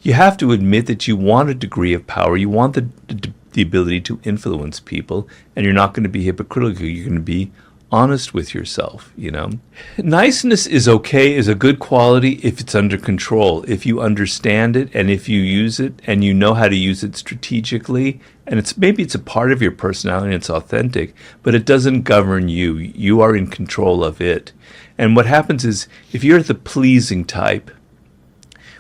you have to admit that you want a degree of power. You want the ability to influence people, and you're not going to be hypocritical. You're going to be honest with yourself, you know. Niceness is okay, is a good quality if it's under control, if you understand it and if you use it and you know how to use it strategically, and maybe it's a part of your personality and it's authentic, but it doesn't govern you. You are in control of it. And what happens is, if you're the pleasing type,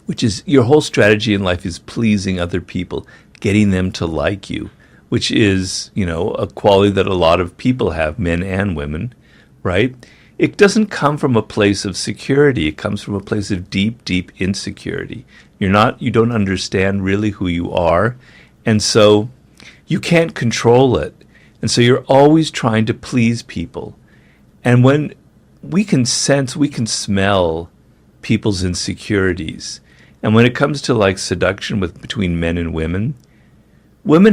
which is your whole strategy in life is pleasing other people, getting them to like you, which is, you know, a quality that a lot of people have, men and women, right? It doesn't come from a place of security. It comes from a place of deep, deep insecurity. You don't understand really who you are, and so you can't control it. And so you're always trying to please people. And when we can smell people's insecurities. And when it comes to like seduction between men and women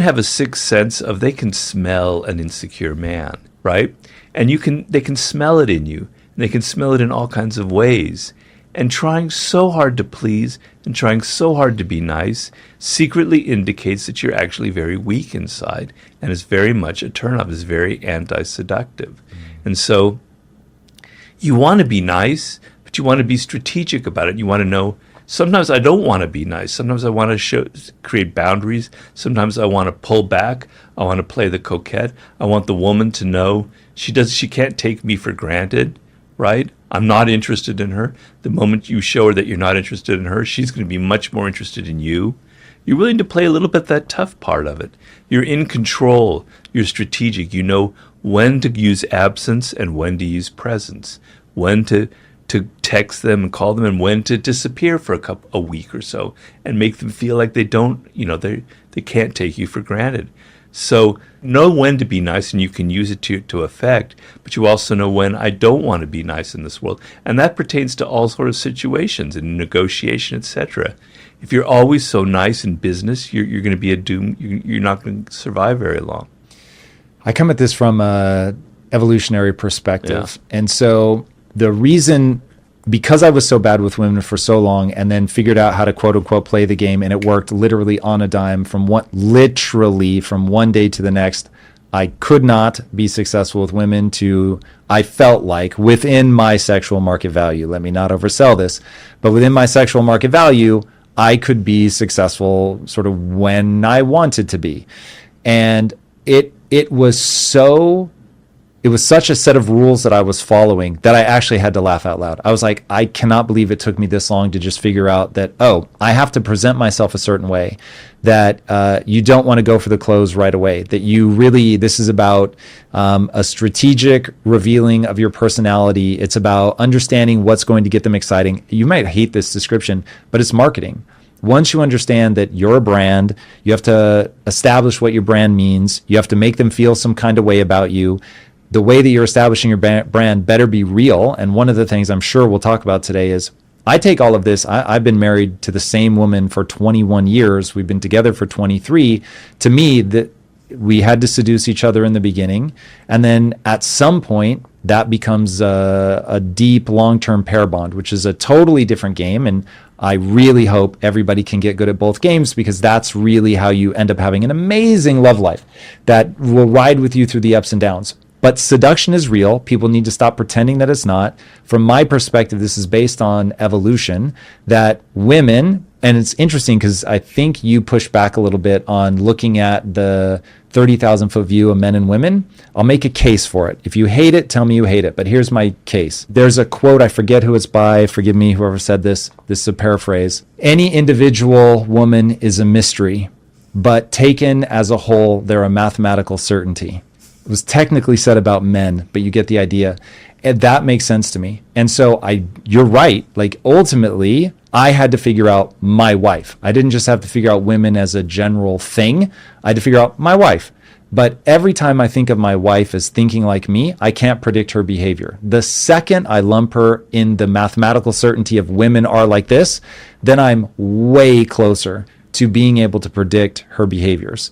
have a sixth sense of they can smell an insecure man, right? And they can smell it in you. And they can smell it in all kinds of ways. And trying so hard to please and trying so hard to be nice secretly indicates that you're actually very weak inside and is very much a turnoff, is very anti-seductive. And so you want to be nice, but you want to be strategic about it. You want to know, sometimes I don't want to be nice. Sometimes I want to create boundaries. Sometimes I want to pull back. I want to play the coquette. I want the woman to know she can't take me for granted, right? I'm not interested in her. The moment you show her that you're not interested in her, she's going to be much more interested in you. You're willing to play a little bit that tough part of it. You're in control. You're strategic. You know when to use absence and when to use presence, when to text them and call them, and when to disappear for a week or so and make them feel like they can't take you for granted. So know when to be nice, and you can use it to effect, but you also know when I don't want to be nice in this world. And that pertains to all sorts of situations in negotiation, etc. If you're always so nice in business, you're going to be you're not going to survive very long. I come at this from a evolutionary perspective. Yeah. And so the reason, because I was so bad with women for so long and then figured out how to quote unquote play the game, and it worked literally on a dime from one day to the next, I could not be successful with women I felt like within my sexual market value. Let me not oversell this, but within my sexual market value, I could be successful sort of when I wanted to be. And it was such a set of rules that I was following that I actually had to laugh out loud. I was like, I cannot believe it took me this long to just figure out that, I have to present myself a certain way, that you don't want to go for the clothes right away, that this is about a strategic revealing of your personality. It's about understanding what's going to get them exciting. You might hate this description, but it's marketing. Once you understand that you're a brand, you have to establish what your brand means. You have to make them feel some kind of way about you. The way that you're establishing your brand better be real. And one of the things I'm sure we'll talk about today is I take all of this. I've been married to the same woman for 21 years. We've been together for 23. To me, that we had to seduce each other in the beginning. And then at some point, that becomes a deep, long-term pair bond, which is a totally different game. And I really hope everybody can get good at both games, because that's really how you end up having an amazing love life that will ride with you through the ups and downs. But seduction is real. People need to stop pretending that it's not. From my perspective, this is based on evolution, that women, and it's interesting because I think you push back a little bit on looking at the 30,000 foot view of men and women. I'll make a case for it. If you hate it, tell me you hate it. But here's my case. There's a quote, I forget who it's by. Forgive me, whoever said this. This is a paraphrase. Any individual woman is a mystery, but taken as a whole, they're a mathematical certainty. It was technically said about men, but you get the idea. And that makes sense to me. And so you're right. Like ultimately, I had to figure out my wife. I didn't just have to figure out women as a general thing. I had to figure out my wife. But every time I think of my wife as thinking like me, I can't predict her behavior. The second I lump her in the mathematical certainty of women are like this, then I'm way closer to being able to predict her behaviors.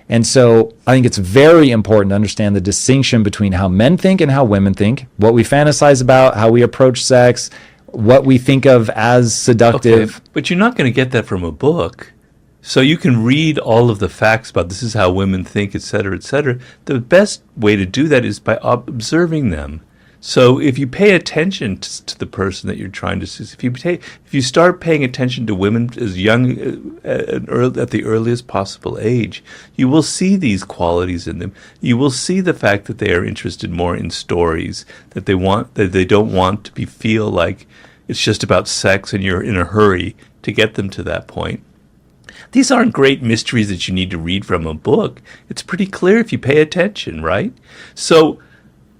And so I think it's very important to understand the distinction between how men think and how women think, what we fantasize about, how we approach sex, what we think of as seductive. Okay, but you're not going to get that from a book. So you can read all of the facts about this is how women think, et cetera, et cetera. The best way to do that is by observing them. So if you pay attention to the person that you're trying to see, if you start paying attention to women as young at the earliest possible age, you will see these qualities in them. You will see the fact that they are interested more in stories, that they don't want to feel like it's just about sex and you're in a hurry to get them to that point. These aren't great mysteries that you need to read from a book. It's pretty clear if you pay attention, right? So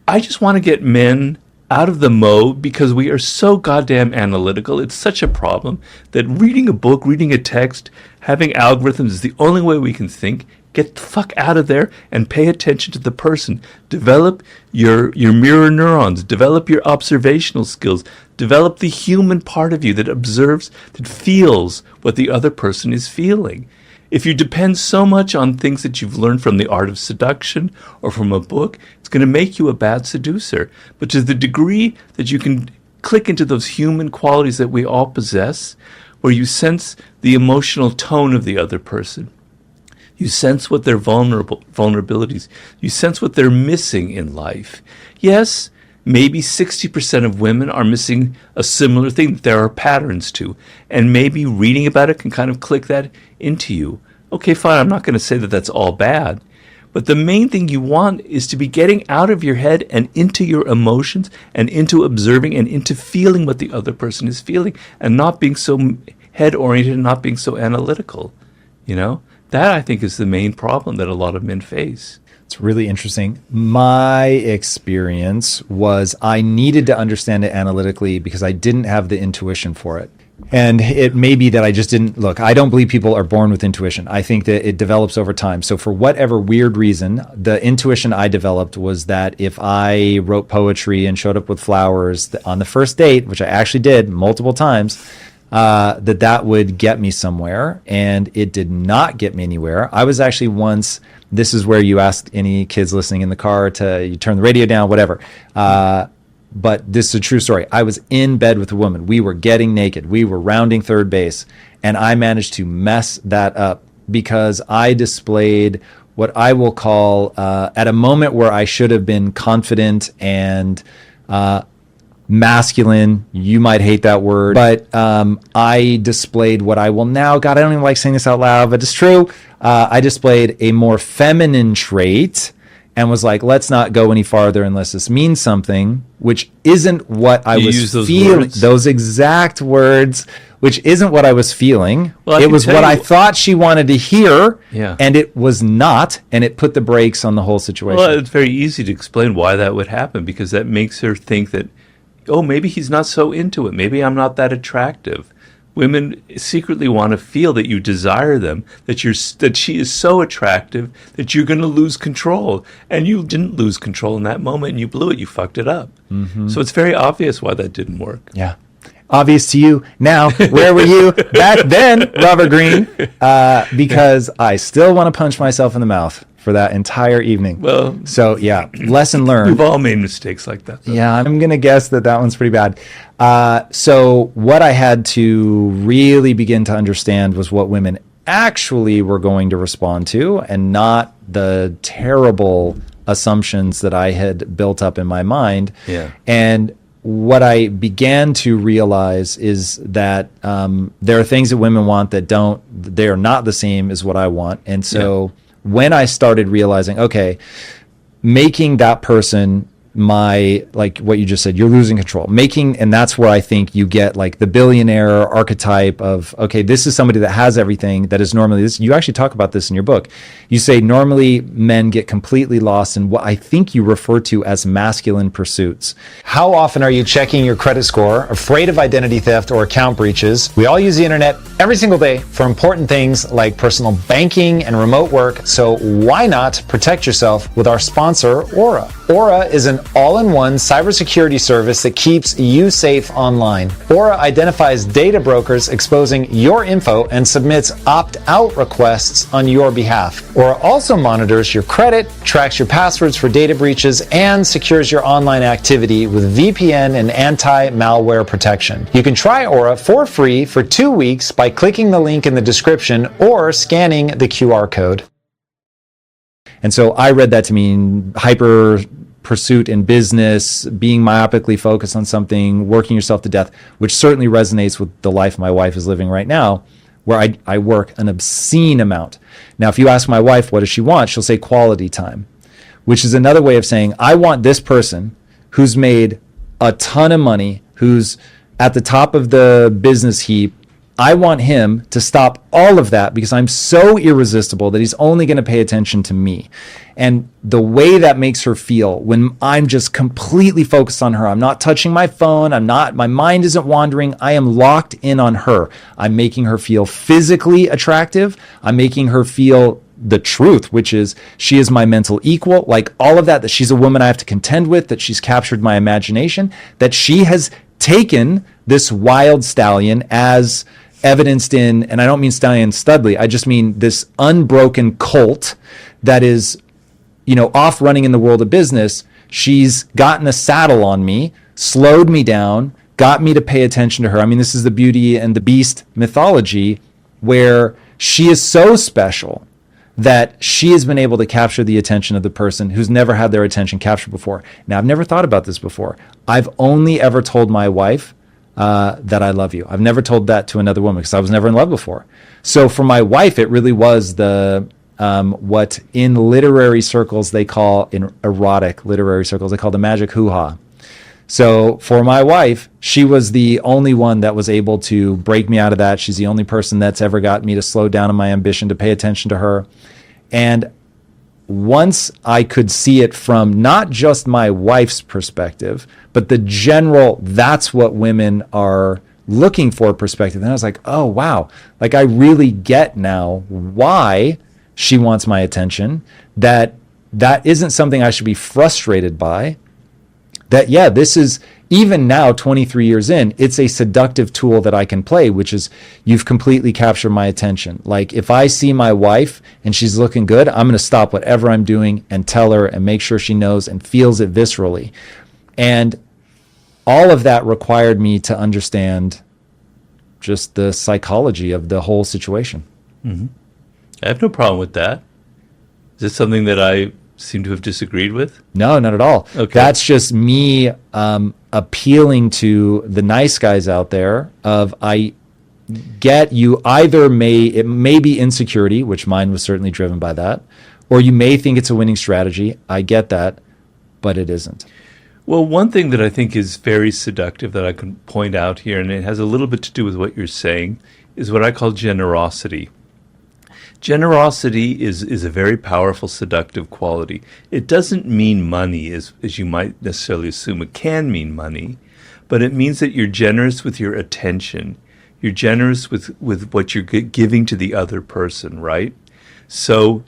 I just want to get men out of the mode because we are so goddamn analytical. It's such a problem that reading a book, reading a text, having algorithms is the only way we can think. Get the fuck out of there and pay attention to the person. Develop your mirror neurons. Develop your observational skills. Develop the human part of you that observes, that feels what the other person is feeling. If you depend so much on things that you've learned from the art of seduction or from a book, it's going to make you a bad seducer. But to the degree that you can click into those human qualities that we all possess, where you sense the emotional tone of the other person, you sense what their vulnerabilities, you sense what they're missing in life. Yes, maybe 60% of women are missing a similar thing that there are patterns to. And maybe reading about it can kind of click that into you. Okay, fine, I'm not going to say that that's all bad. But the main thing you want is to be getting out of your head and into your emotions and into observing and into feeling what the other person is feeling and not being so head-oriented and not being so analytical. You know? That, I think, is the main problem that a lot of men face. It's really interesting. My experience was I needed to understand it analytically because I didn't have the intuition for it. And it may be that I just didn't look. I don't believe people are born with intuition. I think that it develops over time. So for whatever weird reason, the intuition I developed was that if I wrote poetry and showed up with flowers on the first date, which I actually did multiple times, that would get me somewhere, and it did not get me anywhere. I was actually once, this is where you ask any kids listening in the car you turn the radio down, whatever. But this is a true story. I was in bed with a woman. We were getting naked. We were rounding third base, and I managed to mess that up because I displayed what I will call, at a moment where I should have been confident and masculine. You might hate that word, but I displayed what I will now, God, I don't even like saying this out loud, but it's true. I displayed a more feminine trait and was like, let's not go any farther unless this means something, which isn't what I was feeling. Those exact words, which isn't what I was feeling. Well, it was what I thought she wanted to hear, and it was not, and it put the brakes on the whole situation. Well, it's very easy to explain why that would happen, because that makes her think that, oh, maybe he's not so into it. Maybe I'm not that attractive. Women secretly want to feel that you desire them, that she is so attractive that you're going to lose control. And you didn't lose control in that moment, and you blew it. You fucked it up. Mm-hmm. So it's very obvious why that didn't work. Yeah. Obvious to you now. Where were you back then, Robert Greene? Because I still want to punch myself in the mouth for that entire evening. Well, so yeah, lesson learned. We've all made mistakes like that, though. Yeah, I'm going to guess that one's pretty bad. So what I had to really begin to understand was what women actually were going to respond to, and not the terrible assumptions that I had built up in my mind. Yeah. And what I began to realize is that there are things that women want that they're not the same as what I want. And so when I started realizing, okay, making that person like what you just said, you're losing control. And that's where I think you get like the billionaire archetype of, okay, this is somebody that has everything that is normally this. You actually talk about this in your book. You say normally men get completely lost in what I think you refer to as masculine pursuits. How often are you checking your credit score, afraid of identity theft or account breaches? We all use the internet every single day for important things like personal banking and remote work. So why not protect yourself with our sponsor, Aura? Aura is an all-in-one cybersecurity service that keeps you safe online. Aura identifies data brokers exposing your info and submits opt-out requests on your behalf. Aura also monitors your credit, tracks your passwords for data breaches, and secures your online activity with VPN and anti-malware protection. You can try Aura for free for 2 weeks by clicking the link in the description or scanning the QR code. And so I read that to mean hyper pursuit in business, being myopically focused on something, working yourself to death, which certainly resonates with the life my wife is living right now, where I work an obscene amount. Now, if you ask my wife, what does she want? She'll say quality time, which is another way of saying, I want this person who's made a ton of money, who's at the top of the business heap. I want him to stop all of that because I'm so irresistible that he's only going to pay attention to me. And the way that makes her feel when I'm just completely focused on her, I'm not touching my phone, my mind isn't wandering, I am locked in on her. I'm making her feel physically attractive. I'm making her feel the truth, which is she is my mental equal, like all of that she's a woman I have to contend with, that she's captured my imagination, that she has taken this wild stallion as evidenced in, and I don't mean Stallion Studley, I just mean this unbroken colt that is, off running in the world of business. She's gotten a saddle on me, slowed me down, got me to pay attention to her. I mean, this is the Beauty and the Beast mythology where she is so special that she has been able to capture the attention of the person who's never had their attention captured before. Now, I've never thought about this before. I've only ever told my wife that I love you. I've never told that to another woman because I was never in love before. So for my wife, it really was the what in literary circles they call, in erotic literary circles, they call the magic hoo-ha. So for my wife, she was the only one that was able to break me out of that. She's the only person that's ever got me to slow down on my ambition, to pay attention to her. And once I could see it from not just my wife's perspective, but the general, that's what women are looking for perspective. And I was like, oh, wow. Like I really get now why she wants my attention, that isn't something I should be frustrated by. That, yeah, this is, even now, 23 years in, it's a seductive tool that I can play, which is you've completely captured my attention. Like if I see my wife and she's looking good, I'm going to stop whatever I'm doing and tell her and make sure she knows and feels it viscerally. And all of that required me to understand just the psychology of the whole situation. Mm-hmm. I have no problem with that. Is this something that I seem to have disagreed with? No, not at all. Okay. That's just me appealing to the nice guys out there of I get you either it may be insecurity, which mine was certainly driven by that, or you may think it's a winning strategy. I get that, but it isn't. Well, one thing that I think is very seductive that I can point out here, and it has a little bit to do with what you're saying, is what I call generosity. Generosity is a very powerful seductive quality. It doesn't mean money, as you might necessarily assume. It can mean money, but it means that you're generous with your attention. You're generous with what you're giving to the other person, right? So,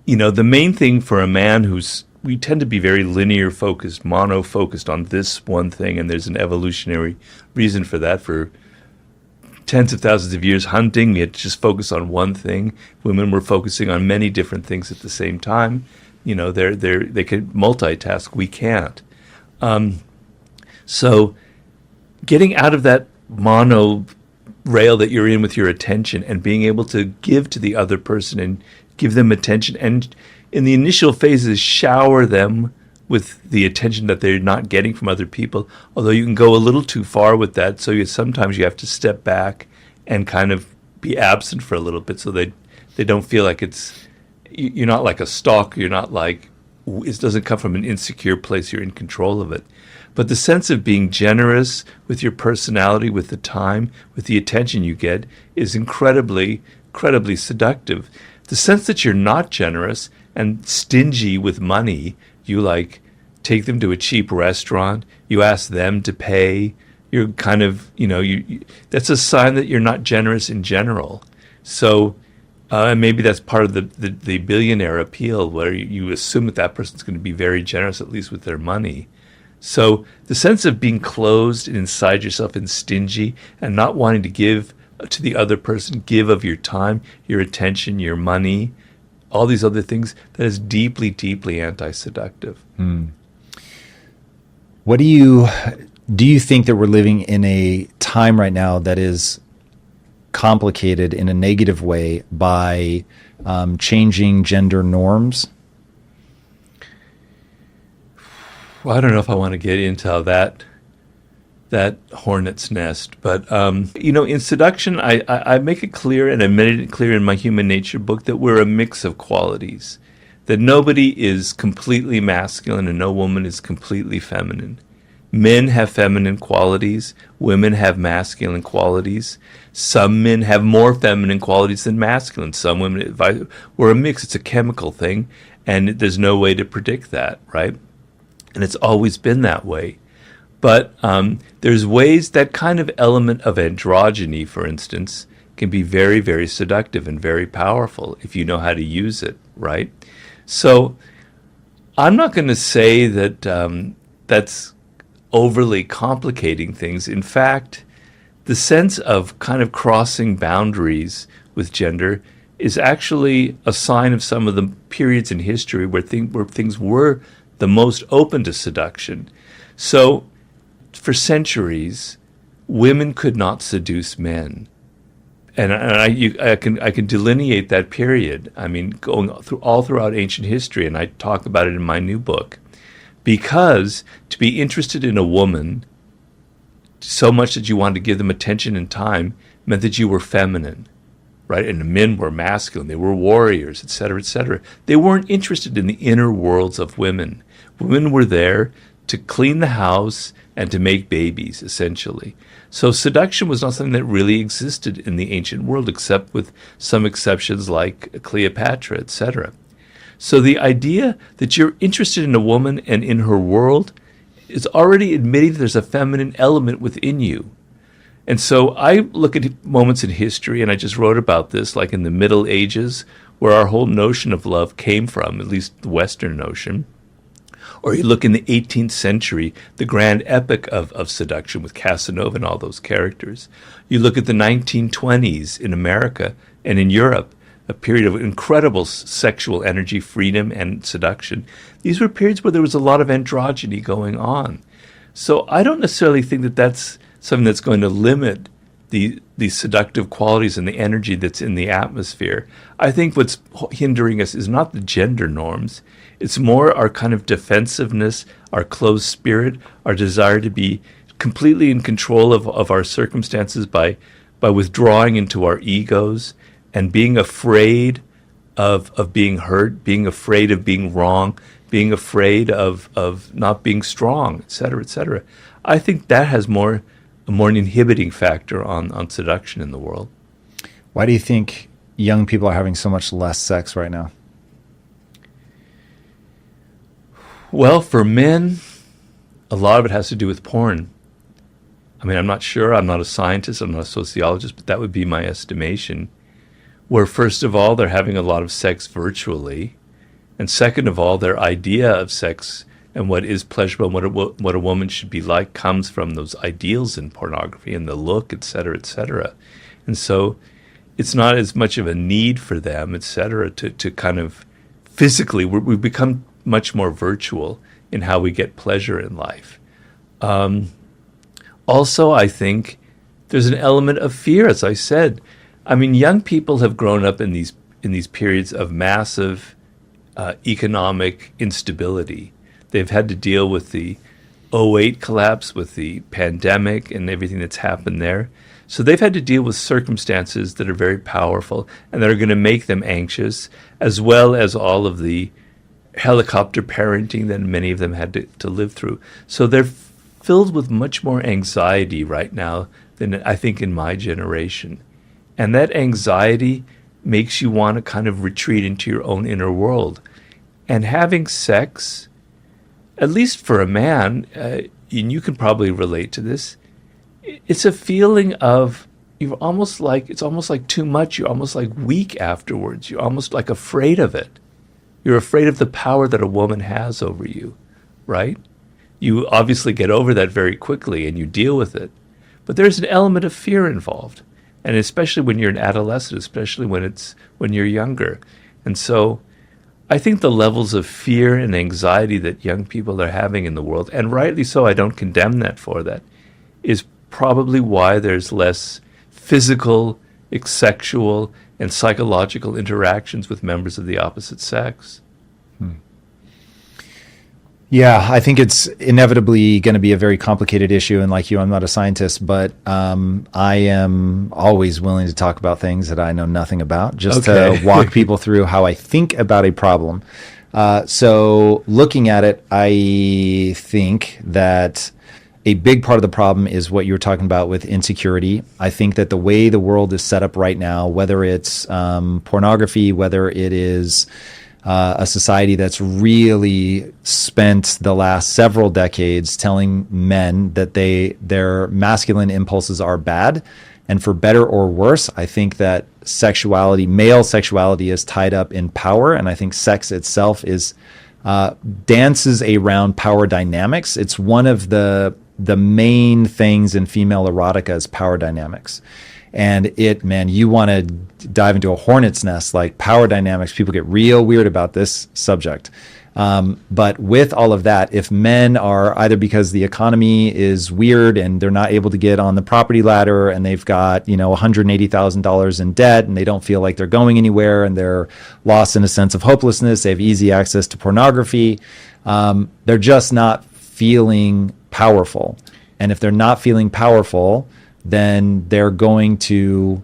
the main thing for a man we tend to be very linear focused, mono focused on this one thing, and there's an evolutionary reason for that. For tens of thousands of years hunting, we had to just focus on one thing. Women were focusing on many different things at the same time. They could multitask. We can't. So getting out of that mono rail that you're in with your attention and being able to give to the other person and give them attention, and in the initial phases shower them with the attention that they're not getting from other people, although you can go a little too far with that, so sometimes you have to step back and kind of be absent for a little bit so they don't feel like you're not like a stalker, you're not like, it doesn't come from an insecure place, you're in control of it. But the sense of being generous with your personality, with the time, with the attention you get is incredibly, incredibly seductive. The sense that you're not generous and stingy with money, you take them to a cheap restaurant, you ask them to pay, you're kind of, that's a sign that you're not generous in general. So And maybe that's part of the billionaire appeal, where you assume that person's going to be very generous, at least with their money. So the sense of being closed and inside yourself and stingy and not wanting to give to the other person, give of your time, your attention, your money, all these other things, that is deeply, deeply anti-seductive. What do you think that we're living in a time right now that is complicated in a negative way by changing gender norms? Well, I don't know if I want to get into that hornet's nest, but in seduction, I make it clear, and I made it clear in my Human Nature book, that we're a mix of qualities, that nobody is completely masculine and no woman is completely feminine. Men have feminine qualities, women have masculine qualities. Some men have more feminine qualities than masculine. Some women, we're a mix. It's a chemical thing, and there's no way to predict that, right? And it's always been that way. But there's ways, that kind of element of androgyny, for instance, can be very, very seductive and very powerful if you know how to use it, right? So I'm not going to say that that's overly complicating things. In fact, the sense of kind of crossing boundaries with gender is actually a sign of some of the periods in history where things were the most open to seduction. So for centuries, women could not seduce men. And I can delineate that period. I mean, going through all throughout ancient history, and I talk about it in my new book. Because to be interested in a woman so much that you wanted to give them attention and time meant that you were feminine, right? And the men were masculine. They were warriors, et cetera, et cetera. They weren't interested in the inner worlds of women. Women were there to clean the house and to make babies, essentially. So seduction was not something that really existed in the ancient world, except with some exceptions like Cleopatra, et cetera. So the idea that you're interested in a woman and in her world is already admitting that there's a feminine element within you. And so I look at moments in history, and I just wrote about this, like in the Middle Ages, where our whole notion of love came from, at least the Western notion. Or you look in the 18th century, the grand epic of seduction with Casanova and all those characters. You look at the 1920s in America and in Europe, a period of incredible sexual energy, freedom, and seduction. These were periods where there was a lot of androgyny going on. So I don't necessarily think that that's something that's going to limit the seductive qualities and the energy that's in the atmosphere. I think what's hindering us is not the gender norms. It's more our kind of defensiveness, our closed spirit, our desire to be completely in control of our circumstances by withdrawing into our egos, and being afraid of being hurt, being afraid of being wrong, being afraid of not being strong, et cetera, et cetera. I think that has a more inhibiting factor on seduction in the world. Why do you think young people are having so much less sex right now? Well, for men, a lot of it has to do with porn. I mean, I'm not sure. I'm not a scientist. I'm not a sociologist, but that would be my estimation. Where first of all, they're having a lot of sex virtually, and second of all, their idea of sex and what is pleasurable and what a woman should be like comes from those ideals in pornography and the look, et cetera, et cetera. And so it's not as much of a need for them, et cetera, to kind of physically, we've become much more virtual in how we get pleasure in life. Also, I think there's an element of fear, as I said. I mean, young people have grown up in these periods of massive economic instability. They've had to deal with the '08 collapse, with the pandemic and everything that's happened there. So they've had to deal with circumstances that are very powerful and that are going to make them anxious, as well as all of the helicopter parenting that many of them had to live through. So they're filled with much more anxiety right now than I think in my generation. And that anxiety makes you want to kind of retreat into your own inner world. And having sex, at least for a man, and you can probably relate to this, it's a feeling of you're almost like, it's almost like too much. You're almost like weak afterwards. You're almost like afraid of it. You're afraid of the power that a woman has over you, right? You obviously get over that very quickly and you deal with it. But there's an element of fear involved. And especially when you're an adolescent, especially when you're younger. And so I think the levels of fear and anxiety that young people are having in the world, and rightly so, I don't condemn that for that, is probably why there's less physical, sexual, and psychological interactions with members of the opposite sex. Yeah, I think it's inevitably going to be a very complicated issue. And like you, I'm not a scientist, but I am always willing to talk about things that I know nothing about, just to walk people through how I think about a problem. So looking at it, I think that a big part of the problem is what you were talking about with insecurity. I think that the way the world is set up right now, whether it's pornography, whether it is a society that's really spent the last several decades telling men that their masculine impulses are bad. And for better or worse, I think that male sexuality is tied up in power. And I think sex itself dances around power dynamics. It's one of the main things in female erotica is power dynamics. And you want to dive into a hornet's nest, like power dynamics. People get real weird about this subject. But with all of that, if men are either because the economy is weird and they're not able to get on the property ladder and they've got, $180,000 in debt and they don't feel like they're going anywhere and they're lost in a sense of hopelessness, they have easy access to pornography, they're just not feeling powerful. And if they're not feeling powerful, then they're going to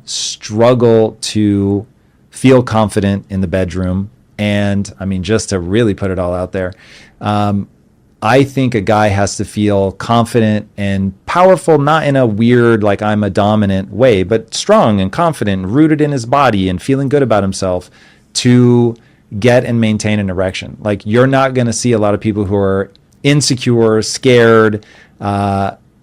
struggle to feel confident in the bedroom. And just to really put it all out there, I think a guy has to feel confident and powerful, not in a weird, like I'm a dominant way, but strong and confident and rooted in his body and feeling good about himself to get and maintain an erection. Like, you're not going to see a lot of people who are insecure, scared,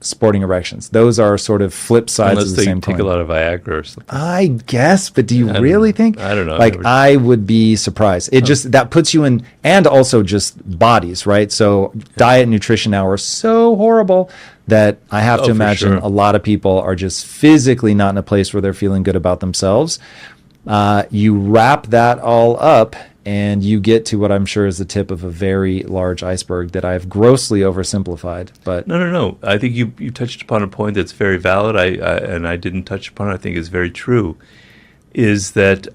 sporting erections. Those are sort of flip sides of the same coin. Unless they take a lot of Viagra or something. I guess, but do you really think? I don't know. I would be surprised. That puts you in, and also just bodies, right? So diet and nutrition now are so horrible that I have to imagine a lot of people are just physically not in a place where they're feeling good about themselves. You wrap that all up and you get to what I'm sure is the tip of a very large iceberg that I've grossly oversimplified. But No. I think you touched upon a point that's very valid. I didn't touch upon it. I think is very true. Is that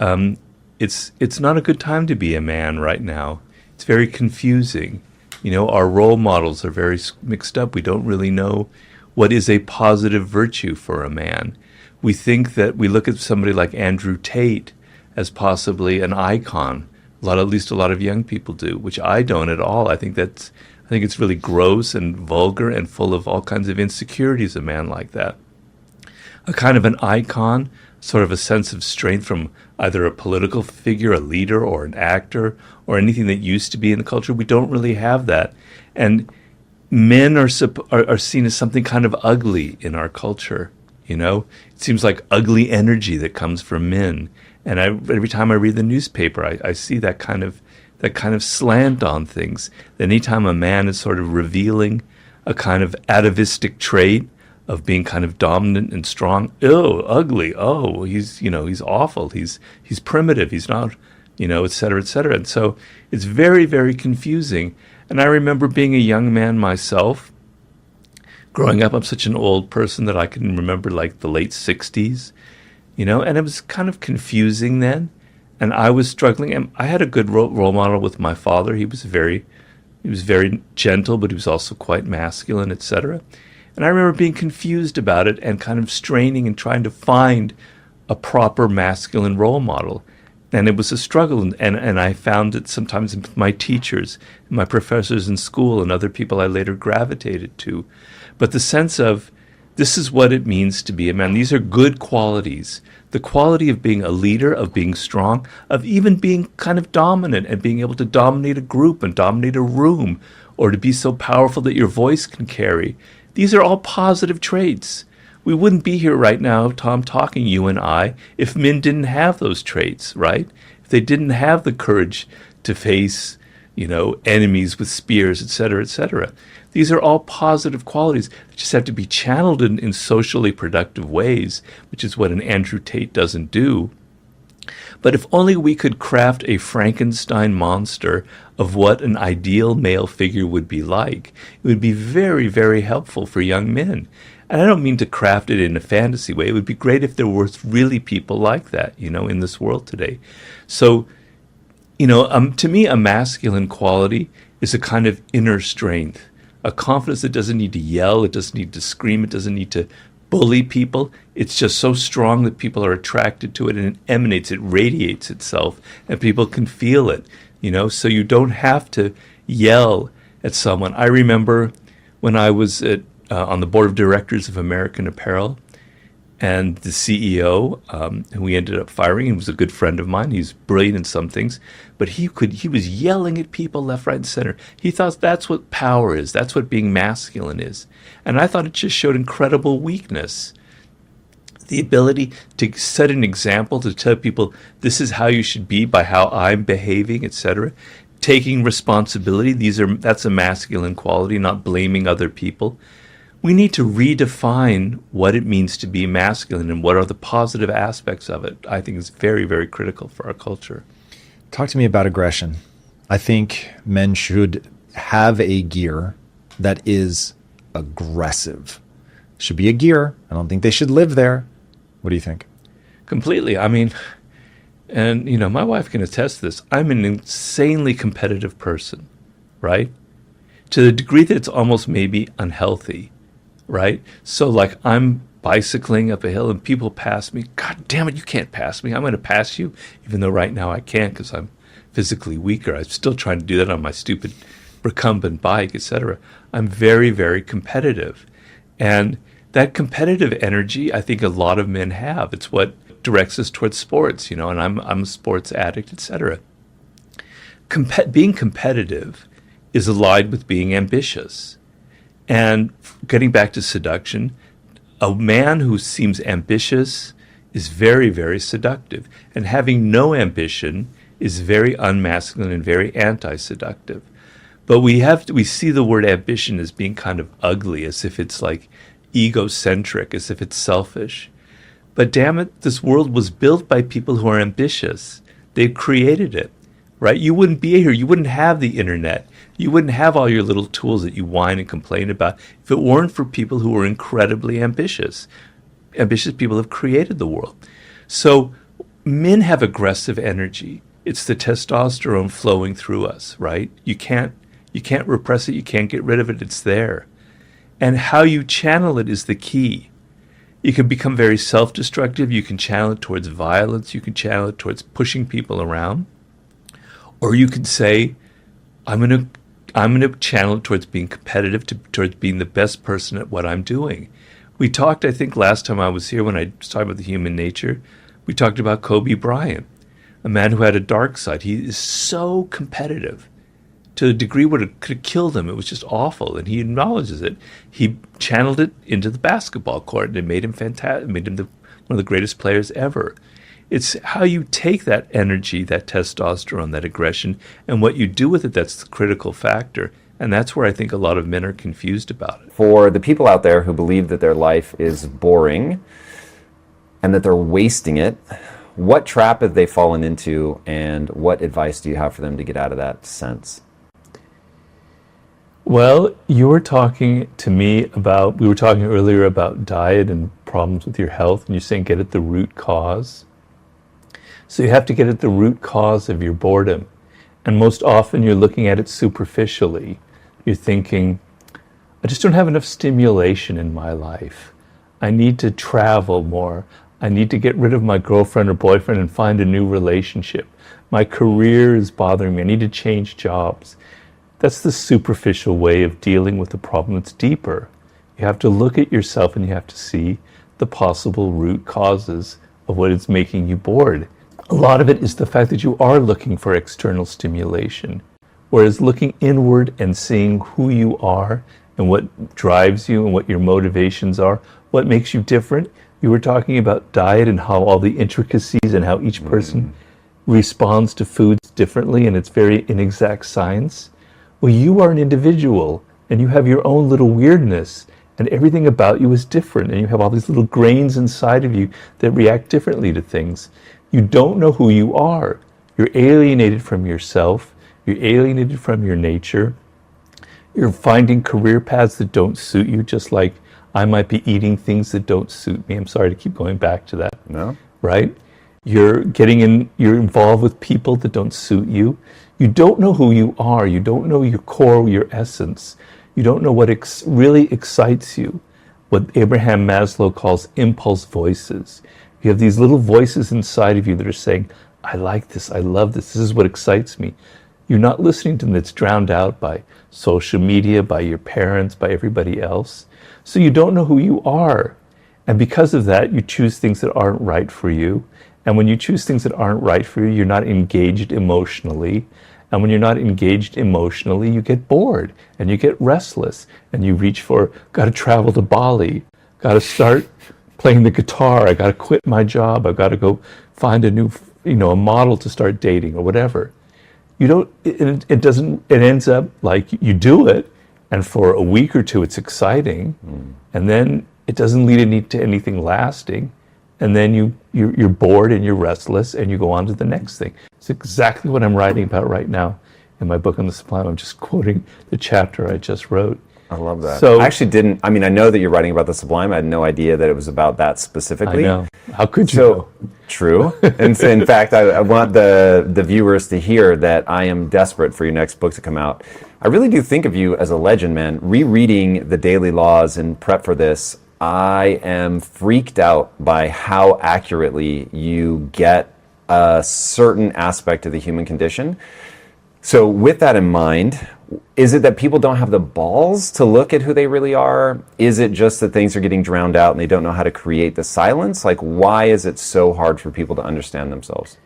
it's not a good time to be a man right now. It's very confusing. Our role models are very mixed up. We don't really know what is a positive virtue for a man. We think that we look at somebody like Andrew Tate as possibly an icon. At least a lot of young people do, which I don't at all. I think it's really gross and vulgar and full of all kinds of insecurities, a man like that. A kind of an icon, sort of a sense of strength from either a political figure, a leader, or an actor, or anything that used to be in the culture. We don't really have that. And men are seen as something kind of ugly in our culture. It seems like ugly energy that comes from men. And every time I read the newspaper, I see that kind of slant on things. Anytime a man is sort of revealing a kind of atavistic trait of being kind of dominant and strong, ugly. Oh, he's awful. He's primitive. He's not, et cetera, et cetera. And so it's very, very confusing. And I remember being a young man myself. Growing up, I'm such an old person that I can remember like the late 60s. And it was kind of confusing then. And I was struggling. And I had a good role model with my father. He was very gentle, but he was also quite masculine, etc. And I remember being confused about it and kind of straining and trying to find a proper masculine role model. And it was a struggle. And I found it sometimes in my teachers, my professors in school, and other people I later gravitated to. But the sense of, this is what it means to be a man. These are good qualities. The quality of being a leader, of being strong, of even being kind of dominant and being able to dominate a group and dominate a room, or to be so powerful that your voice can carry. These are all positive traits. We wouldn't be here right now, Tom, talking, you and I, if men didn't have those traits, right? If they didn't have the courage to face, enemies with spears, et cetera, et cetera. These are all positive qualities that just have to be channeled in socially productive ways, which is what an Andrew Tate doesn't do. But if only we could craft a Frankenstein monster of what an ideal male figure would be like, it would be very, very helpful for young men. And I don't mean to craft it in a fantasy way. It would be great if there were really people like that, in this world today. So, to me, a masculine quality is a kind of inner strength, a confidence that doesn't need to yell, it doesn't need to scream, it doesn't need to bully people. It's just so strong that people are attracted to it, and it emanates, it radiates itself, and people can feel it, so you don't have to yell at someone. I remember when I was on the board of directors of American Apparel, and the CEO, who we ended up firing, he was a good friend of mine. He's brilliant in some things, but he was yelling at people left, right, and center. He thought that's what power is. That's what being masculine is. And I thought it just showed incredible weakness. The ability to set an example, to tell people this is how you should be by how I'm behaving, etc. Taking responsibility, that's a masculine quality, not blaming other people. We need to redefine what it means to be masculine and what are the positive aspects of it. I think it's very, very critical for our culture. Talk to me about aggression. I think men should have a gear that is aggressive. Should be a gear. I don't think they should live there. What do you think? Completely. I mean, and my wife can attest to this. I'm an insanely competitive person, right? To the degree that it's almost maybe unhealthy. Right? So like I'm bicycling up a hill and people pass me. God damn it, you can't pass me. I'm going to pass you, even though right now I can't because I'm physically weaker. I'm still trying to do that on my stupid recumbent bike, etc. I'm very, very competitive. And that competitive energy, I think a lot of men have. It's what directs us towards sports, and I'm a sports addict, etc. Being competitive is allied with being ambitious. And getting back to seduction, a man who seems ambitious is very, very seductive. And having no ambition is very unmasculine and very anti-seductive. But we see the word ambition as being kind of ugly, as if it's like egocentric, as if it's selfish. But damn it, this world was built by people who are ambitious. They created it, right? You wouldn't be here. You wouldn't have the internet. You wouldn't have all your little tools that you whine and complain about if it weren't for people who were incredibly ambitious. Ambitious people have created the world. So men have aggressive energy. It's the testosterone flowing through us, right? You can't repress it. You can't get rid of it. It's there. And how you channel it is the key. You can become very self-destructive. You can channel it towards violence. You can channel it towards pushing people around. Or you can say, I'm going to channel it towards being competitive, towards being the best person at what I'm doing. We talked, I think, last time I was here when I was talking about the human nature, we talked about Kobe Bryant, a man who had a dark side. He is so competitive to a degree where it could have killed him. It was just awful, and he acknowledges it. He channeled it into the basketball court, and it made him fantastic. It made him one of the greatest players ever. It's how you take that energy, that testosterone, that aggression, and what you do with it that's the critical factor. And that's where I think a lot of men are confused about it. For the people out there who believe that their life is boring and that they're wasting it, what trap have they fallen into, and what advice do you have for them to get out of that sense? Well, you were talking to me about, we were talking earlier about diet and problems with your health, and you're saying get at the root cause. So you have to get at the root cause of your boredom. And most often you're looking at it superficially. You're thinking, I just don't have enough stimulation in my life. I need to travel more. I need to get rid of my girlfriend or boyfriend and find a new relationship. My career is bothering me. I need to change jobs. That's the superficial way of dealing with the problem that's deeper. You have to look at yourself and you have to see the possible root causes of what is making you bored. A lot of it is the fact that you are looking for external stimulation, whereas looking inward and seeing who you are and what drives you and what your motivations are what makes you different. You were talking about diet and how all the intricacies and how each person responds to foods differently, and it's very inexact science. Well, you are an individual, and you have your own little weirdness, and everything about you is different, and you have all these little grains inside of you that react differently to things. You don't know who you are. You're alienated from yourself. You're alienated from your nature. You're finding career paths that don't suit you, just like I might be eating things that don't suit me. I'm sorry to keep going back to that. No. Right? You're involved with people that don't suit you. You don't know who you are. You don't know your core, your essence. You don't know what really excites you, what Abraham Maslow calls impulse voices. You have these little voices inside of you that are saying, I like this, I love this, this is what excites me. You're not listening to them. It's drowned out by social media, by your parents, by everybody else. So you don't know who you are. And because of that, you choose things that aren't right for you. And when you choose things that aren't right for you, you're not engaged emotionally. And when you're not engaged emotionally, you get bored and you get restless and you reach for, got to travel to Bali, got to start playing the guitar, I got to quit my job, I've got to go find a new, a model to start dating or whatever. You don't, it ends up like you do it, and for a week or two it's exciting, and then it doesn't lead to anything lasting, and then you're bored and you're restless and you go on to the next thing. It's exactly what I'm writing about right now in my book on the sublime. I'm just quoting the chapter I just wrote. I love that. So, I actually didn't, I know that you're writing about the sublime. I had no idea that it was about that specifically. I know. How could you know? True. And so in fact, I want the viewers to hear that I am desperate for your next book to come out. I really do think of you as a legend, man. Rereading the Daily Laws in prep for this, I am freaked out by how accurately you get a certain aspect of the human condition. So with that in mind, is it that people don't have the balls to look at who they really are? Is it just that things are getting drowned out and they don't know how to create the silence? Like, why is it so hard for people to understand themselves?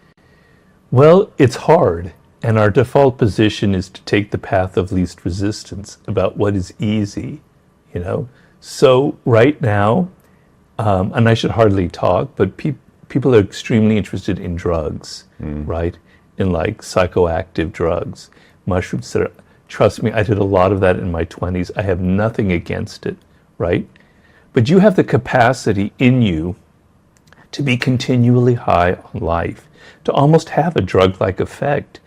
Well, it's hard. And our default position is to take the path of least resistance about what is easy, So right now, and I should hardly talk, but people are extremely interested in drugs, right? In like psychoactive drugs, mushrooms that are, trust me, I did a lot of that in my 20s. I have nothing against it, right? But you have the capacity in you to be continually high on life, to almost have a drug-like effect.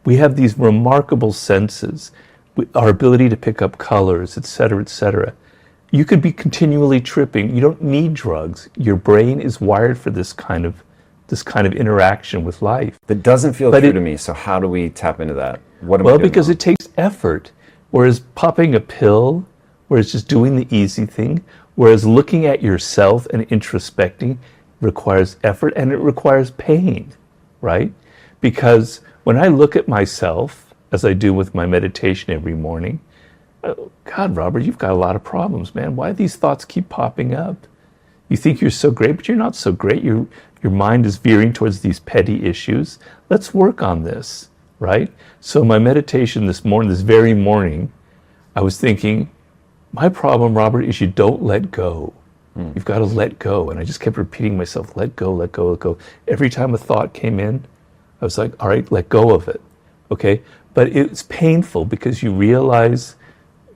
We have these remarkable senses, our ability to pick up colors, et cetera, et cetera. You could be continually tripping. You don't need drugs. Your brain is wired for this kind of interaction with life. That doesn't feel true to me. So how do we tap into that? Well, because it takes effort. Whereas popping a pill, whereas just doing the easy thing, whereas looking at yourself and introspecting requires effort and it requires pain, right? Because when I look at myself, as I do with my meditation every morning, God, Robert, you've got a lot of problems, man. Why do these thoughts keep popping up? You think you're so great, but you're not so great. Your mind is veering towards these petty issues. Let's work on this, right? So my meditation this very morning, I was thinking, my problem, Robert, is you don't let go. You've got to let go. And I just kept repeating myself, let go, let go, let go. Every time a thought came in, I was like, all right, let go of it, okay? But it's painful because you realize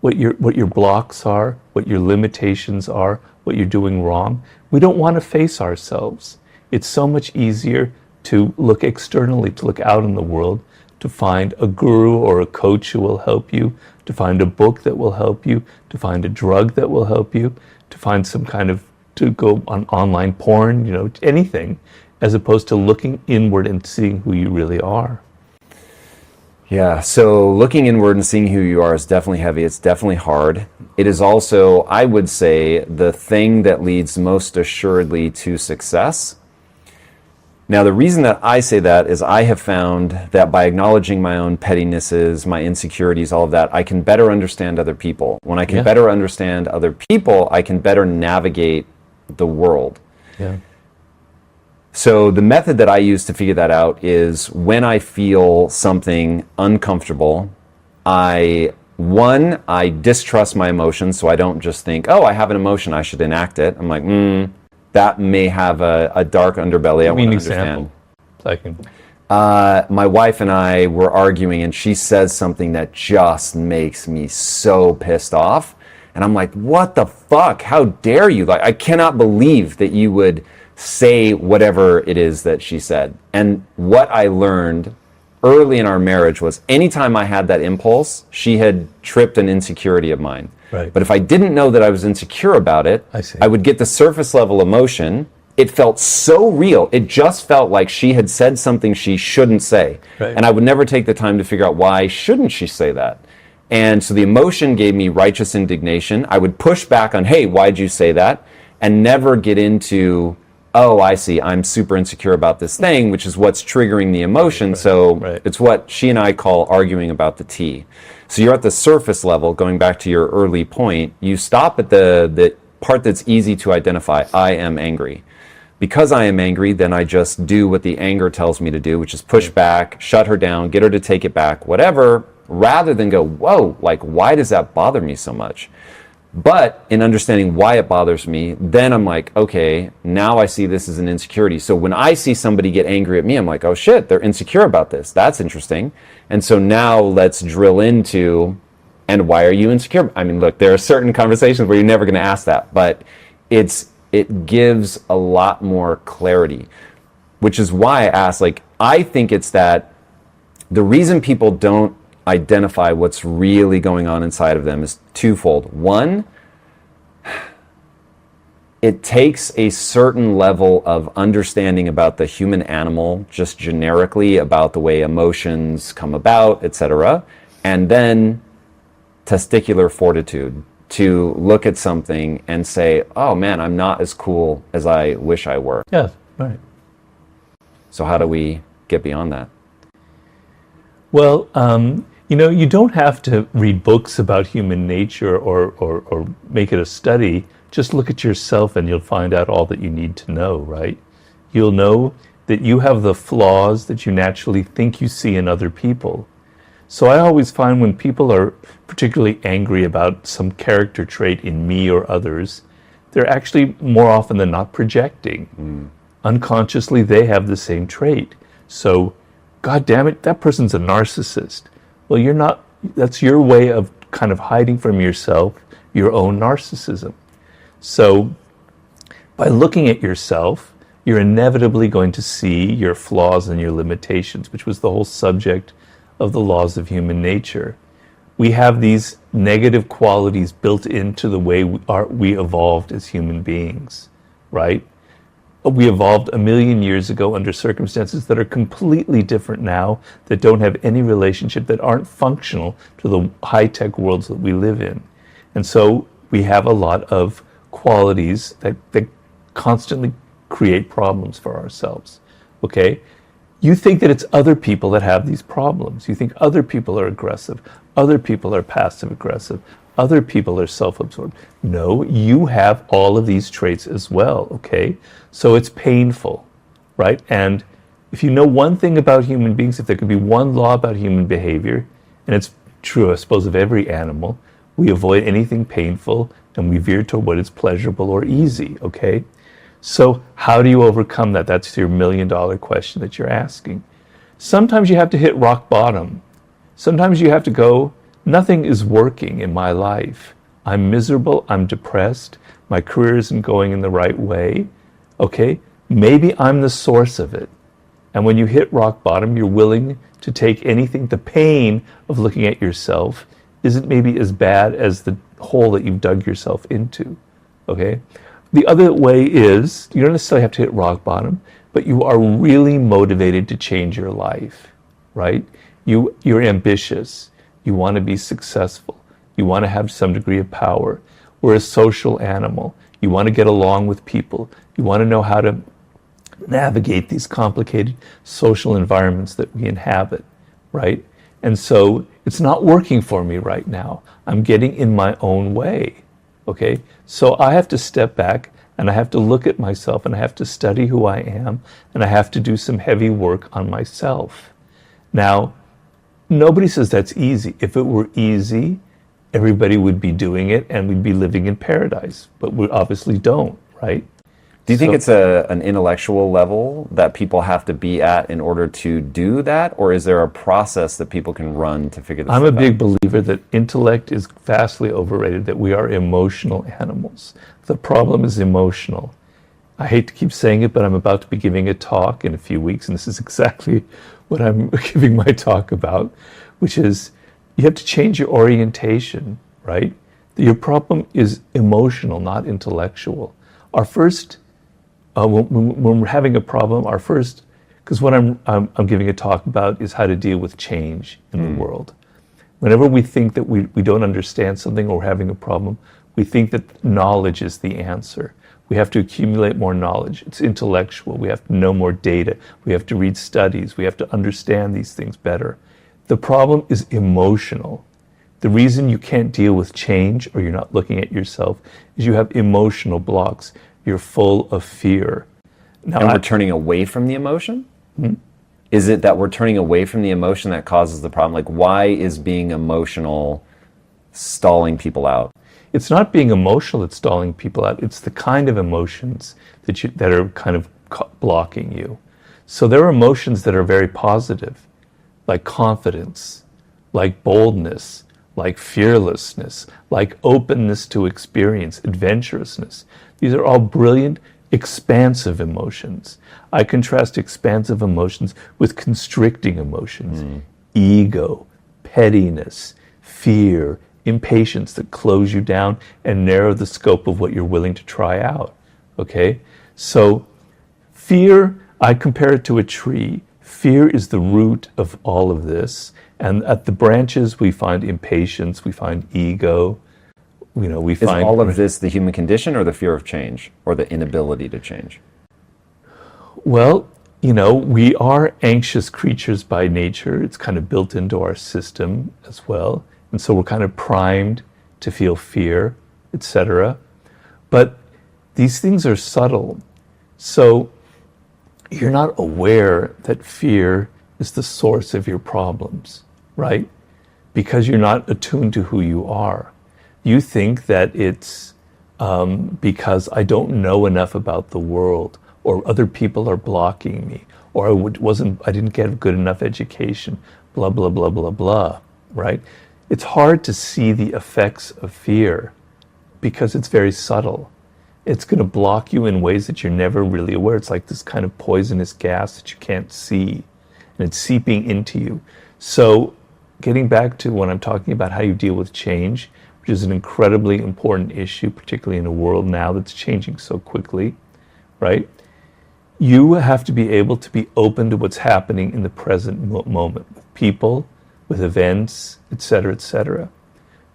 what your blocks are, what your limitations are, what you're doing wrong. We don't want to face ourselves. It's so much easier to look externally, to look out in the world, to find a guru or a coach who will help you, to find a book that will help you, to find a drug that will help you, to find to go on online porn, anything, as opposed to looking inward and seeing who you really are. Yeah, so looking inward and seeing who you are is definitely heavy. It's definitely hard. It is also, I would say, the thing that leads most assuredly to success. Now, the reason that I say that is I have found that by acknowledging my own pettinesses, my insecurities, all of that, I can better understand other people. When I can better understand other people, I can better navigate the world. Yeah. So the method that I use to figure that out is when I feel something uncomfortable, I one, I distrust my emotions, so I don't just think, oh, I have an emotion, I should enact it. I'm like, that may have a dark underbelly. I want to understand. Second. My wife and I were arguing, and she says something that just makes me so pissed off. And I'm like, what the fuck? How dare you? Like, I cannot believe that you would say whatever it is that she said. And what I learned early in our marriage was anytime I had that impulse, she had tripped an insecurity of mine. Right. But if I didn't know that I was insecure about it, I would get the surface level emotion. It felt so real. It just felt like she had said something she shouldn't say. Right. And I would never take the time to figure out why shouldn't she say that. And so the emotion gave me righteous indignation. I would push back on, hey, why'd you say that? And never get into, oh, I see, I'm super insecure about this thing, which is what's triggering the emotion. Right. So Right. it's what she and I call arguing about the tea. So you're at the surface level, going back to your early point, you stop at the part that's easy to identify. I am angry. Because I am angry, then I just do what the anger tells me to do, which is push back, shut her down, get her to take it back, whatever, rather than go, whoa, like, why does that bother me so much? But in understanding why it bothers me, then I'm like, okay, now I see this as an insecurity. So when I see somebody get angry at me, I'm like, oh shit, they're insecure about this. That's interesting. And so now let's drill into, and why are you insecure? I mean, look, there are certain conversations where you're never going to ask that, but it gives a lot more clarity, which is why I ask, like, I think it's that the reason people don't identify what's really going on inside of them is twofold. One, it takes a certain level of understanding about the human animal, just generically about the way emotions come about, etc., and then testicular fortitude to look at something and say, oh man, I'm not as cool as I wish I were. Yes, right. So how do we get beyond that? Well, you don't have to read books about human nature or make it a study. Just look at yourself and you'll find out all that you need to know, right? You'll know that you have the flaws that you naturally think you see in other people. So I always find when people are particularly angry about some character trait in me or others, they're actually more often than not projecting. Unconsciously, they have the same trait. So, God damn it, that person's a narcissist. Well, you're not. That's your way of kind of hiding from yourself your own narcissism. So, by looking at yourself, you're inevitably going to see your flaws and your limitations, which was the whole subject of the laws of human nature. We have these negative qualities built into the way we evolved as human beings, right? We evolved 1 million years ago under circumstances that are completely different now, that don't have any relationship, that aren't functional to the high-tech worlds that we live in. And so we have a lot of qualities that constantly create problems for ourselves, okay? You think that it's other people that have these problems. You think other people are aggressive, other people are passive-aggressive, other people are self-absorbed. No, you have all of these traits as well, okay? So it's painful, right? And if you know one thing about human beings, if there could be one law about human behavior, and it's true, I suppose, of every animal, we avoid anything painful and we veer toward what is pleasurable or easy, okay? So how do you overcome that? That's your $1 million question that you're asking. Sometimes you have to hit rock bottom. Sometimes you have to go, nothing is working in my life. I'm miserable, I'm depressed, my career isn't going in the right way. Okay, maybe I'm the source of it. And when you hit rock bottom, you're willing to take anything. The pain of looking at yourself isn't maybe as bad as the hole that you've dug yourself into. Okay? The other way is, you don't necessarily have to hit rock bottom, but you are really motivated to change your life, right? You're ambitious. You want to be successful. You want to have some degree of power. We're a social animal. You want to get along with people. You want to know how to navigate these complicated social environments that we inhabit, right? And so it's not working for me right now. I'm getting in my own way, okay? So I have to step back and I have to look at myself and I have to study who I am and I have to do some heavy work on myself. Now, nobody says that's easy. If it were easy, everybody would be doing it and we'd be living in paradise. But we obviously don't, right? Do you think it's an intellectual level that people have to be at in order to do that? Or is there a process that people can run to figure this out? I'm a big believer that intellect is vastly overrated, that we are emotional animals. The problem is emotional. I hate to keep saying it, but I'm about to be giving a talk in a few weeks, and this is exactly what I'm giving my talk about, which is you have to change your orientation, right? Your problem is emotional, not intellectual. Our first when we're having a problem, our first, because what I'm giving a talk about is how to deal with change in the world. Whenever we think that we don't understand something or we're having a problem, we think that knowledge is the answer. We have to accumulate more knowledge. It's intellectual. We have to know more data. We have to read studies. We have to understand these things better. The problem is emotional. The reason you can't deal with change or you're not looking at yourself is you have emotional blocks. You're full of fear. Now, and we're turning away from the emotion? Is it that we're turning away from the emotion that causes the problem? Like, why is being emotional stalling people out? It's not being emotional that's stalling people out. It's the kind of emotions that are kind of blocking you. So there are emotions that are very positive, like confidence, like boldness, like fearlessness, like openness to experience, adventurousness. These are all brilliant, expansive emotions. I contrast expansive emotions with constricting emotions. Ego, pettiness, fear, impatience that close you down and narrow the scope of what you're willing to try out. Okay? So fear, I compare it to a tree. Fear is the root of all of this. And at the branches, we find impatience, we find ego, we find... Is all of this the human condition or the fear of change or the inability to change? Well, we are anxious creatures by nature. It's kind of built into our system as well. And so we're kind of primed to feel fear, etc. But these things are subtle. So you're not aware that fear is the source of your problems, right? Because you're not attuned to who you are. You think that it's because I don't know enough about the world, or other people are blocking me, or I didn't get a good enough education, blah, blah, blah, blah, blah, right? It's hard to see the effects of fear because it's very subtle. It's going to block you in ways that you're never really aware. It's like this kind of poisonous gas that you can't see, and it's seeping into you. So getting back to when I'm talking about how you deal with change, which is an incredibly important issue, particularly in a world now that's changing so quickly, right? You have to be able to be open to what's happening in the present moment with people, with events, etc., etc.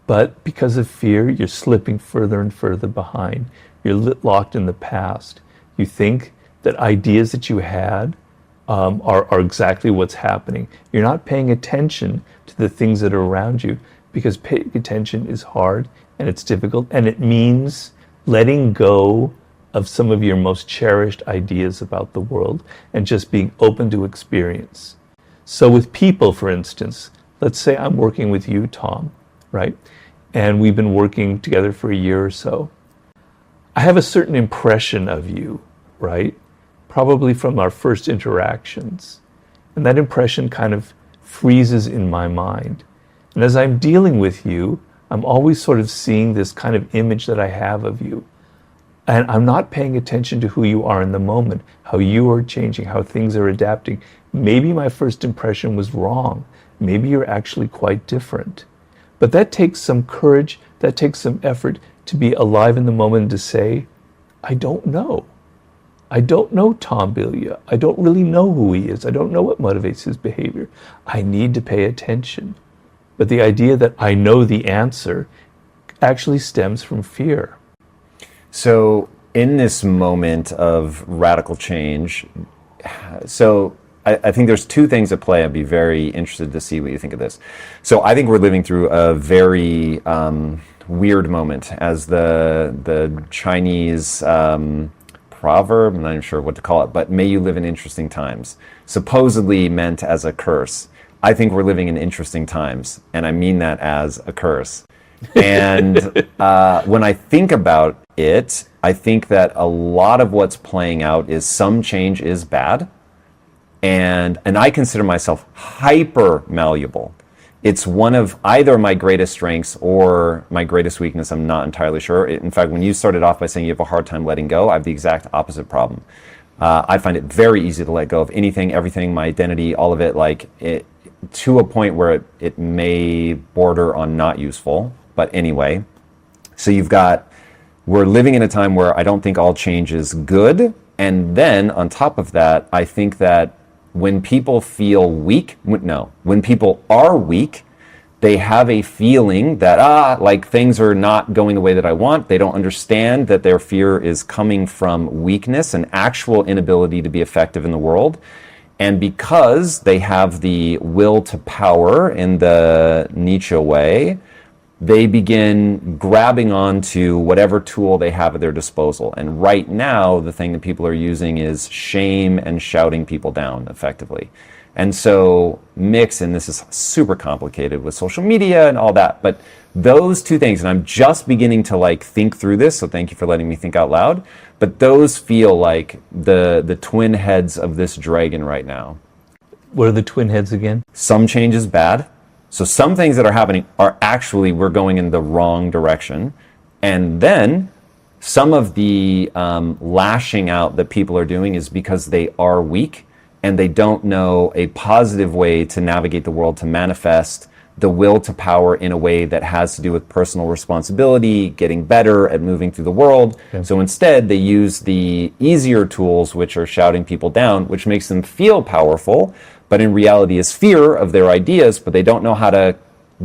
But because of fear, you're slipping further and further behind. You're locked in the past. You think that ideas that you had are exactly what's happening. You're not paying attention to the things that are around you, because paying attention is hard and it's difficult, and it means letting go of some of your most cherished ideas about the world and just being open to experience. So with people, for instance, let's say I'm working with you, Tom, right? And we've been working together for a year or so. I have a certain impression of you, right? Probably from our first interactions. And that impression kind of freezes in my mind. And as I'm dealing with you, I'm always sort of seeing this kind of image that I have of you. And I'm not paying attention to who you are in the moment, how you are changing, how things are adapting. Maybe my first impression was wrong. Maybe you're actually quite different. But that takes some courage, that takes some effort to be alive in the moment and to say, I don't know. I don't know Tom Bilia. I don't really know who he is. I don't know what motivates his behavior. I need to pay attention. But the idea that I know the answer actually stems from fear. So in this moment of radical change, so I think there's two things at play. I'd be very interested to see what you think of this. So I think we're living through a very weird moment, as the Chinese proverb, I'm not even sure what to call it, but may you live in interesting times, supposedly meant as a curse. I think we're living in interesting times, and I mean that as a curse. And when I think about it, I think that a lot of what's playing out is some change is bad. And I consider myself hyper malleable. It's one of either my greatest strengths or my greatest weakness. I'm not entirely sure. In fact, when you started off by saying you have a hard time letting go, I have the exact opposite problem. I find it very easy to let go of anything, everything, my identity, all of it, to a point where it may border on not useful. But anyway, so we're living in a time where I don't think all change is good. And then on top of that, I think that when people feel weak, when people are weak, they have a feeling that, things are not going the way that I want. They don't understand that their fear is coming from weakness and actual inability to be effective in the world. And because they have the will to power in the Nietzsche way, they begin grabbing onto whatever tool they have at their disposal. And right now, the thing that people are using is shame and shouting people down effectively. And so and this is super complicated with social media and all that, but those two things, and I'm just beginning to think through this, so thank you for letting me think out loud, but those feel like the twin heads of this dragon right now. What are the twin heads again? Some change is bad. So some things that are happening are actually, we're going in the wrong direction. And then some of the lashing out that people are doing is because they are weak and they don't know a positive way to navigate the world, to manifest the will to power in a way that has to do with personal responsibility, getting better at moving through the world. Okay. So instead, they use the easier tools, which are shouting people down, which makes them feel powerful, but in reality is fear of their ideas, but they don't know how to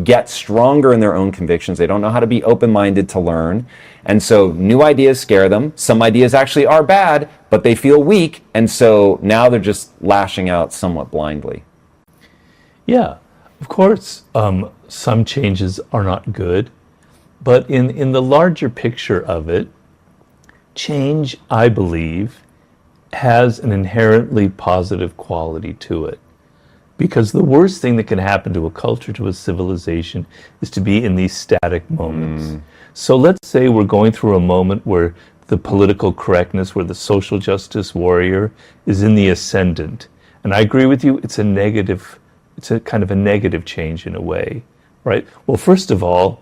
get stronger in their own convictions. They don't know how to be open-minded to learn. And so new ideas scare them. Some ideas actually are bad, but they feel weak. And so now they're just lashing out somewhat blindly. Yeah, of course, some changes are not good. But in the larger picture of it, change, I believe, has an inherently positive quality to it. Because the worst thing that can happen to a culture, to a civilization, is to be in these static moments. So let's say we're going through a moment where the political correctness, where the social justice warrior is in the ascendant. And I agree with you, it's a kind of a negative change in a way, right? Well, first of all,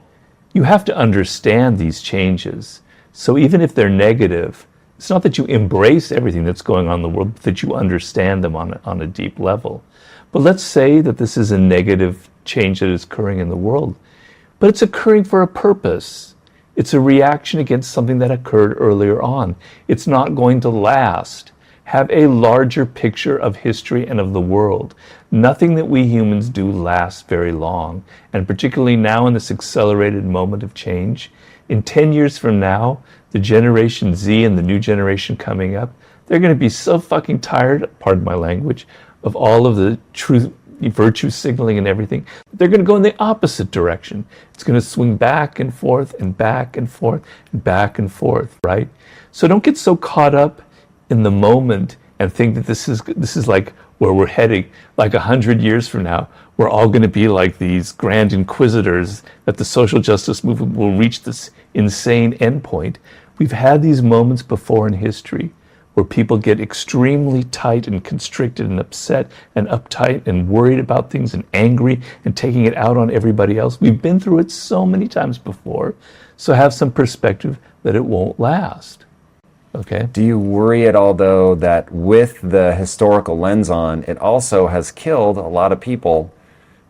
you have to understand these changes. So even if they're negative, it's not that you embrace everything that's going on in the world, but that you understand them on a deep level. But let's say that this is a negative change that is occurring in the world, but it's occurring for a purpose. It's a reaction against something that occurred earlier on. It's not going to last. Have a larger picture of history and of the world. Nothing that we humans do lasts very long, and particularly now in this accelerated moment of change. In 10 years from now, the Generation Z and the new generation coming up, they're going to be so fucking tired, pardon my language, of all of the truth, virtue signaling and everything. They're going to go in the opposite direction. It's going to swing back and forth and back and forth and back and forth, right? So don't get so caught up in the moment and think that this is like where we're heading. Like 100 years from now, we're all going to be like these grand inquisitors, that the social justice movement will reach this insane endpoint. We've had these moments before in history where people get extremely tight and constricted and upset and uptight and worried about things and angry and taking it out on everybody else. We've been through it so many times before, so have some perspective that it won't last. Okay. Do you worry at all, though, that with the historical lens on, it also has killed a lot of people?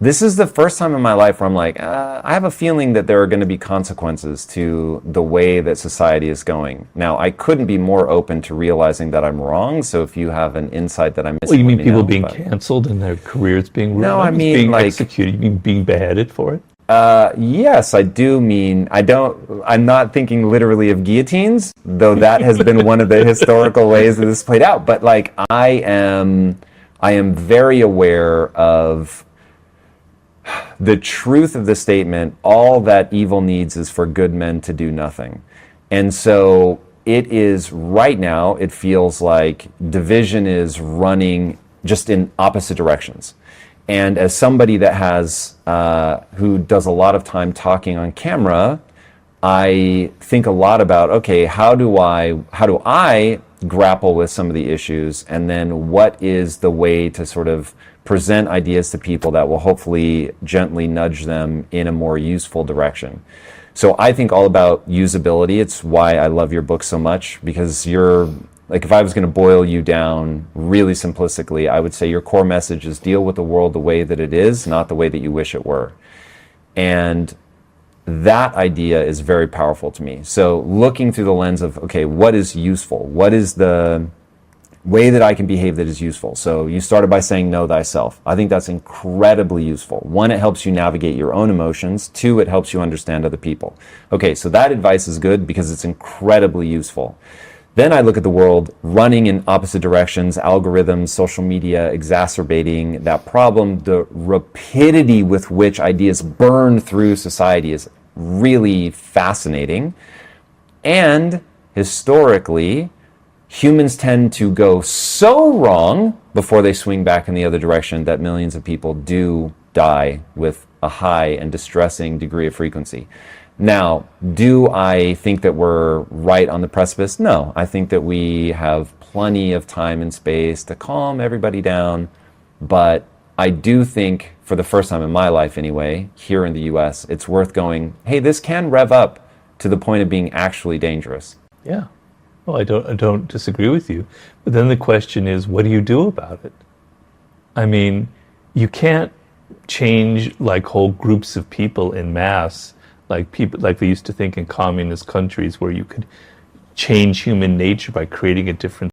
This is the first time in my life where I'm like, I have a feeling that there are going to be consequences to the way that society is going. Now, I couldn't be more open to realizing that I'm wrong. So if you have an insight that I'm missing, well, you mean people being canceled and their careers being ruined? No, I mean being executed. You mean being beheaded for it? Yes, I do mean, I'm not thinking literally of guillotines, though that has been one of the historical ways that this played out. But like, I am very aware of the truth of the statement, all that evil needs is for good men to do nothing. And so it is right now, it feels like division is running just in opposite directions. And as somebody that has, who does a lot of time talking on camera, I think a lot about, okay, how do I grapple with some of the issues, and then what is the way to sort of present ideas to people that will hopefully gently nudge them in a more useful direction. So I think all about usability. It's why I love your book so much, because you're, like, if I was going to boil you down really simplistically, I would say your core message is deal with the world the way that it is, not the way that you wish it were. And that idea is very powerful to me. So looking through the lens of, okay, what is useful? What is the way that I can behave that is useful? So you started by saying know thyself. I think that's incredibly useful. One, it helps you navigate your own emotions. Two, it helps you understand other people. Okay, so that advice is good because it's incredibly useful. Then I look at the world running in opposite directions, algorithms, social media exacerbating that problem. The rapidity with which ideas burn through society is really fascinating. And historically, humans tend to go so wrong before they swing back in the other direction that millions of people do die with a high and distressing degree of frequency. Now, do I think that we're right on the precipice? No, I think that we have plenty of time and space to calm everybody down. But I do think, for the first time in my life anyway, here in the US, it's worth going, hey, this can rev up to the point of being actually dangerous. Yeah. Well, I don't disagree with you. But then the question is, what do you do about it? I mean, you can't change like whole groups of people in mass, like they used to think in communist countries, where you could change human nature by creating a different